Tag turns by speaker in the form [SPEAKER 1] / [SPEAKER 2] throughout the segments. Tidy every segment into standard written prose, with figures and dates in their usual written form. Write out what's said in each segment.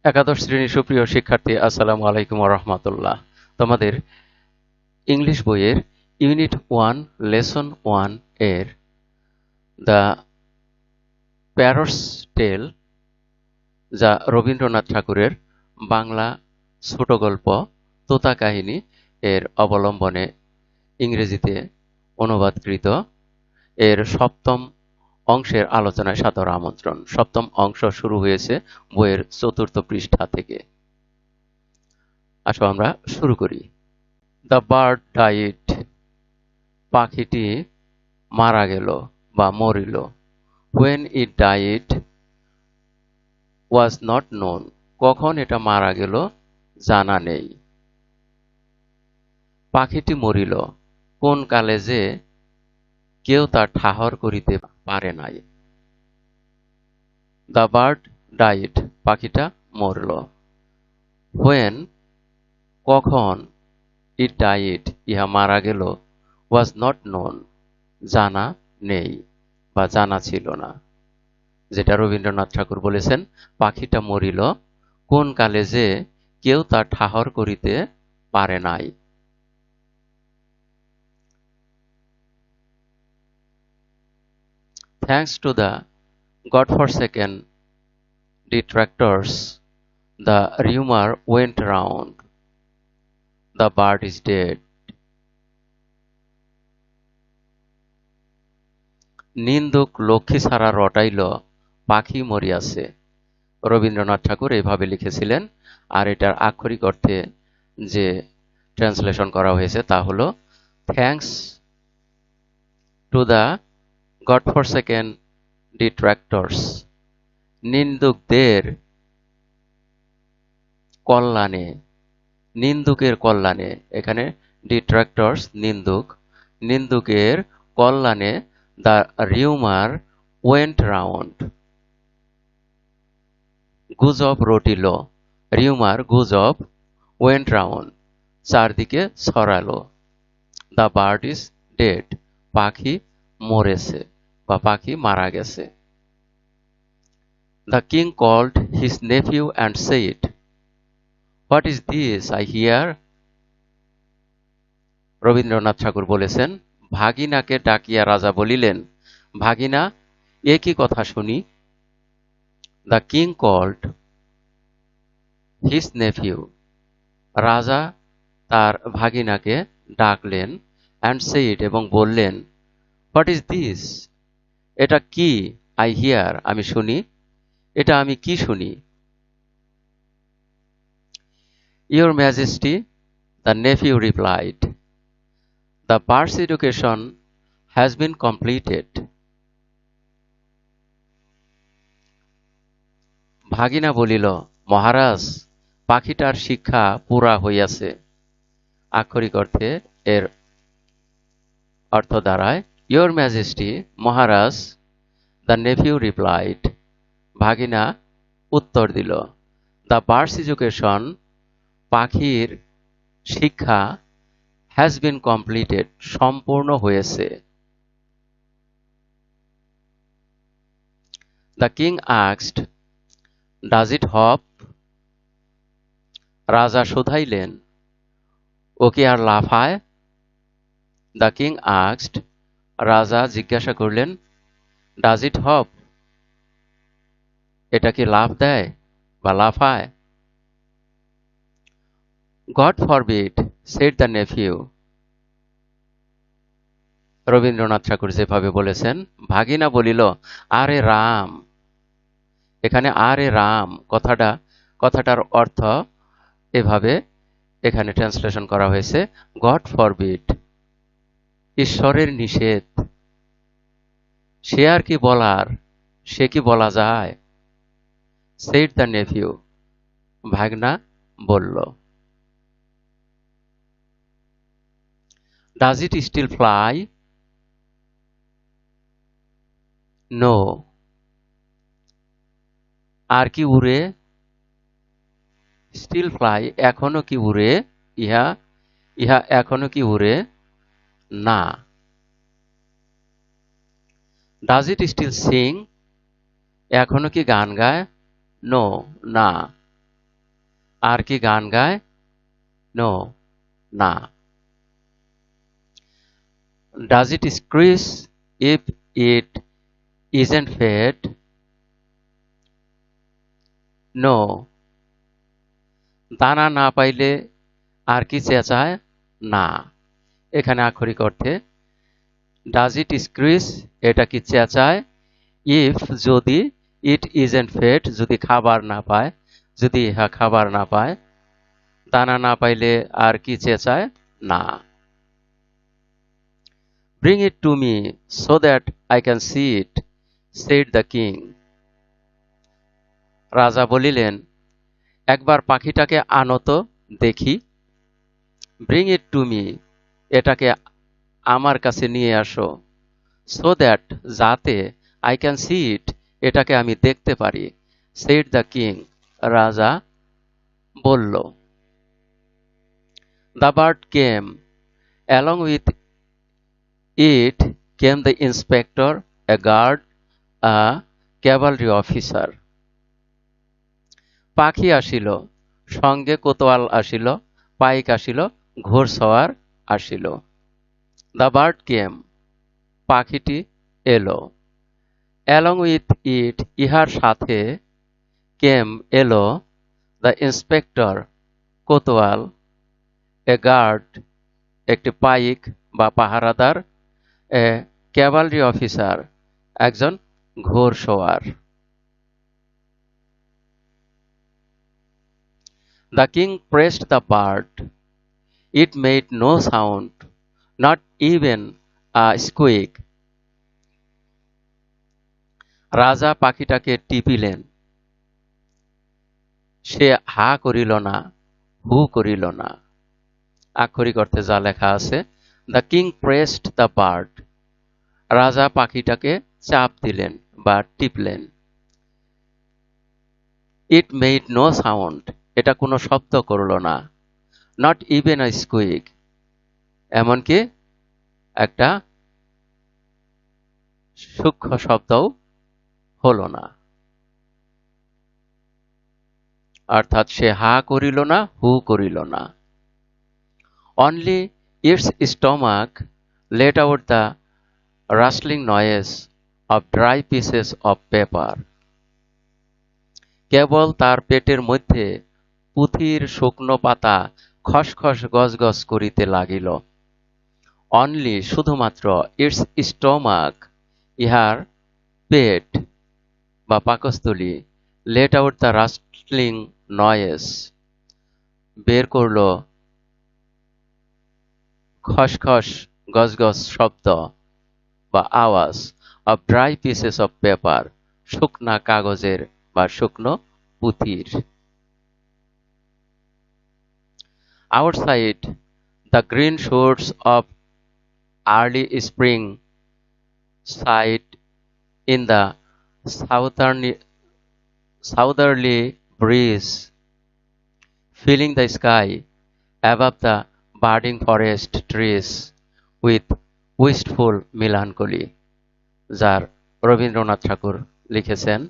[SPEAKER 1] একাদশ শ্রেণীর সুপ্রিয় শিক্ষার্থী, আসসালামু আলাইকুম ওয়া রাহমাতুল্লাহ। তোমাদের ইংলিশ বইয়ের ইউনিট 1 লেসন 1 এর দ্য প্যারটস টেল, যা রবীন্দ্রনাথ ঠাকুরের বাংলা ছোট গল্প তোতা কাহিনী এর অবলম্বনে ইংরেজিতে অনুবাদকৃত, এর সপ্তম অংশের আলোচনায় সাদর আমন্ত্রণ। সপ্তম অংশ শুরু হয়েছে বইয়ের ৪র্থ পৃষ্ঠা থেকে। আসো আমরা শুরু করি। দ্য বার্ড ডাইড, পাখিটি মারা গেল বা মরিল। When it died was not known, কখন এটা মারা গেল জানা নেই। পাখিটি মরিল, কোন কালে যে কেউ তা ঠাহর করিতে পারে নাই। দ্য বার্ড ডাইড, পাখিটা মরল। হোয়েন, কখন, ইট ডাইড, ইহা মারা গেল, ওয়াজ নট নোন, জানা নেই বা জানা ছিল না। যেটা রবীন্দ্রনাথ ঠাকুর বলেছেন, পাখিটা মরিল, কোন কালে যে কেউ তা ঠাহর করিতে পারে নাই। Thanks to the godforsaken detractors, the rumor went round, the bird is dead. নিন্দুক Lakshmi ছাড়া রটাইল, পাখি মরিয়াছে। রবীন্দ্রনাথ ঠাকুর এইভাবে লিখেছিলেন, আর এটার আক্ষরিক অর্থে যে ট্রান্সলেশন করা হয়েছে তা হলো, থ্যাঙ্কস টু দ্য গডফরসেকেন ডিট্রাক্টরস, নিন্দুকদের কল্যাণে, নিন্দুকের কল্যাণে, এখানে ডিট্রাক্টরস নিন্দুক, নিন্দুকের কল্যাণে দ্য রিউমার ওয়েন্ট রাউন্ড, গুজব রটিল, রিউমার গুজব, ওয়েন্ট রাউন্ড চারদিকে ছড়ালো। দ্য বার্ড ইজ ডেড, পাখি মরেছে বা পাখি মারা গেছে। The king called his nephew and said, what is this I hear. Rabindranath Thakur বলেছেন, ভাগিনাকে ডাকিয়া রাজা বলিলেন, ভাগিনা, এ কি কথা শুনি। The king called his nephew, রাজা তার ভাগিনাকে ডাকলেন, অ্যান্ড সেইড, এবং বললেন, হোয়াট ইজ দিস, এটা কি, আই হিয়ার, আমি শুনি, এটা আমি কি শুনি। Your majesty, the nephew replied, the bird's education has been completed. ভাগিনা বলিল, মহারাজ, পাখিটার শিক্ষা পুরা হইয়াছে। আক্ষরিক অর্থে এর অর্থ দাঁড়ায়, ইয়োর ম্যাজেস্টি, মহারাজ, দ্য নেফিউ রিপ্লাইড, ভাগিনা উত্তর দিল, দ্য বার্ডস এডুকেশন, পাখির শিক্ষা, হ্যাজ বিন কমপ্লিটেড, সম্পূর্ণ হয়েছে। The king asked, does it hop, রাজা শুধাইলেন, ও কি আর লাফায়। দ্য কিং আস্কড, রাজা জিজ্ঞাসা করলেন, ডাজ ইট হপ, এটা কি লাফ দেয় বা লাফায়। God forbid, said the nephew. Rabindranath Thakur যেভাবে বলেছেন, ভাগিনা বলিল, আরে রাম। এখানে আরে রাম কথাটার অর্থ এভাবে এখানে ট্রান্সলেশন করা হয়েছে, গড ফরবিড, ঈশ্বরের নিষেধ। সে আর কি বলার, সে কি বলা যায়। সেড দ্য নেফিউ, ভাগনা বলল। Does it still fly, no. আর কি উড়ে, স্টিল ফ্লাই, এখনো কি উড়ে, ইহা ইহা এখনো কি উড়ে, না। ডাজ ইট স্টিল সিং, এখনো কি গান গায়, নো, না। আর কি গান গায়? নো, না। Does it screech if it isn't fed? No. দানা না পাইলে আর কি চেঁচায়? না। এখানে আক্ষরিক অর্থে ডাজ ইট স্ক্রিচ, এটা কি চেঁচায়? ইফ, যদি, ইট ইজেন্ট ফেড, যদি খাবার না পায়, যদি ইহা খাবার না পায়। দানা না পাইলে আর কি চেঁচায়? না। Bring it to me so that I can see it, shed the king. রাজা বলিলেন, একবার পাখিটাকে আনো তো দেখি। ব্রিং ইট টু মি, এটাকে আমার কাছে নিয়ে আসো। সো দ্যাট, যাতে, আই ক্যান সি ইট, এটাকে আমি দেখতে পারি। সেড দ্য কিং, রাজা বলল। The bird came, along with it came the inspector, a guard, a cavalry officer. পাখি আসিল, সঙ্গে কোতোয়াল আসিল, পাইক আসিল, ঘোড়সওয়ার আসিল। দ্য বার্ড কেম, পাখিটি এলো। অ্যালং উইথ ইট, ইহার সাথে, কেম এলো, দ্য ইন্সপেক্টর, কোতোয়াল, এ গার্ড, একটি পাইক বা পাহারাদার, এ ক্যাভালরি অফিসার, একজন ঘোড়সওয়ার। The king praised the bird. It made no sound, not even a squeak. রাজা পাখিটাকে টিপিলেন। সে হা করিল না, হু করিল না। আক্ষরিক অর্থে যা লেখা আছে, the king pressed the bird, রাজা পাখিটাকে চাপ দিলেন বা টিপলেন। ইট মেড নো সাউন্ড, এটা কোনো শব্দ করল না। নট ইভেন আ স্কুইক, এমনকি একটা সূক্ষ্ম শব্দও হলো না। অর্থাৎ সে হা করিল না, হু করিল না। Only its stomach let out the rustling noise of dry pieces of paper. কেবল তার পেটের মধ্যে পুঁথির শুকনো পাতা খসখস গজগজ করিতে লাগিল। অনলি, শুধুমাত্র, ইটস স্টমাক, ইহার পেট বা পাকস্থলী, let out the rustling noise, বের করল খসখস গজগজ শব্দ বা আওয়াজ, of dry pieces of paper, শুকনা কাগজের বা শুকনো পুঁথির। Outside, the green shoots of early spring side in the southerly breeze, filling the sky above the budding forest trees with wistful melancholy, যার রবীন্দ্রনাথ ঠাকুর লিখেছেন।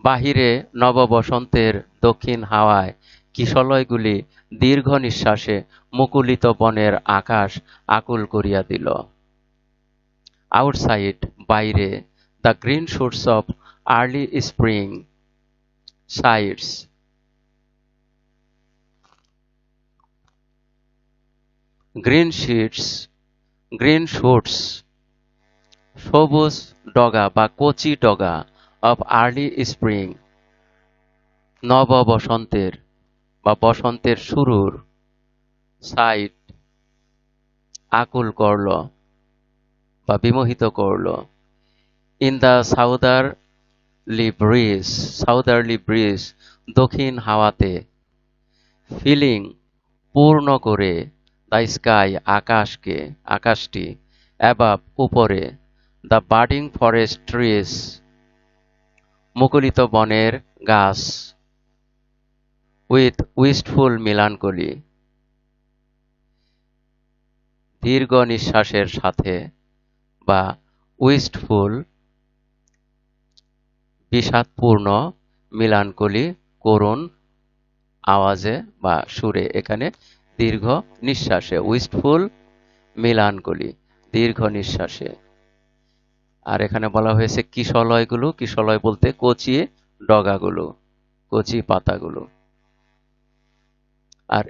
[SPEAKER 1] বাহিরে নববসন্তের দক্ষিণ হাওয়ায় কিশলয়গুলি দীর্ঘ নিঃশ্বাসে মুকুলিত বনের আকাশ আকুল করিয়া দিল। আউটসাইড, বাইরে, the green shoots of early spring sides, green shits, green suits, সবুজ ডগা বা কচি ডগা, অফ আর্লি স্প্রিং, নব বসন্তের বা বসন্তের শুরুর, সাইড, আকুল করল বা বিমোহিত করল। ইন দ্য সাউদারলি ব্রিজ, দক্ষিণ হাওয়াতে, ফিলিং, পূর্ণ করে, দ্য স্কাই, আকাশটি, অ্যাবাভ, উপরে, দ্য বাডিং ফরেস্ট ট্রিজ, মুকুলিত বনের গাছ, উইথ উইস্টফুল মিলানকলি, দীর্ঘ নিঃশ্বাসের সাথে, বা উইস্টফুল, বিষাদপূর্ণ, মিলানকলি, করুণ, আওয়াজে বা সুরে, এখানে দীর্ঘ নিঃশ্বাসে। উইস্টফুল, মিলানকলি, দীর্ঘ নিঃশ্বাসে। আর এখানে বলা হয়েছে কিশলয়গুলো, কিশলয় বলতে কচি ডগাগুলো, কচি পাতাগুলো। আর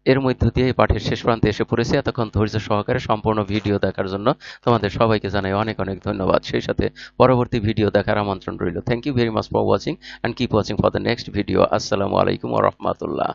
[SPEAKER 1] এর মধ্য দিয়ে এই পাঠের শেষ প্রান্তে এসে পড়েছি। এতক্ষণ ধৈর্য সহকারে সম্পূর্ণ ভিডিও দেখার জন্য তোমাদের সবাইকে জানাই অনেক অনেক ধন্যবাদ। সেই সাথে পরবর্তী ভিডিও দেখার আমন্ত্রণ রইল। Thank you very much for watching and keep watching for the next video. আসসালামু আলাইকুম ওয়া রাহমাতুল্লাহ।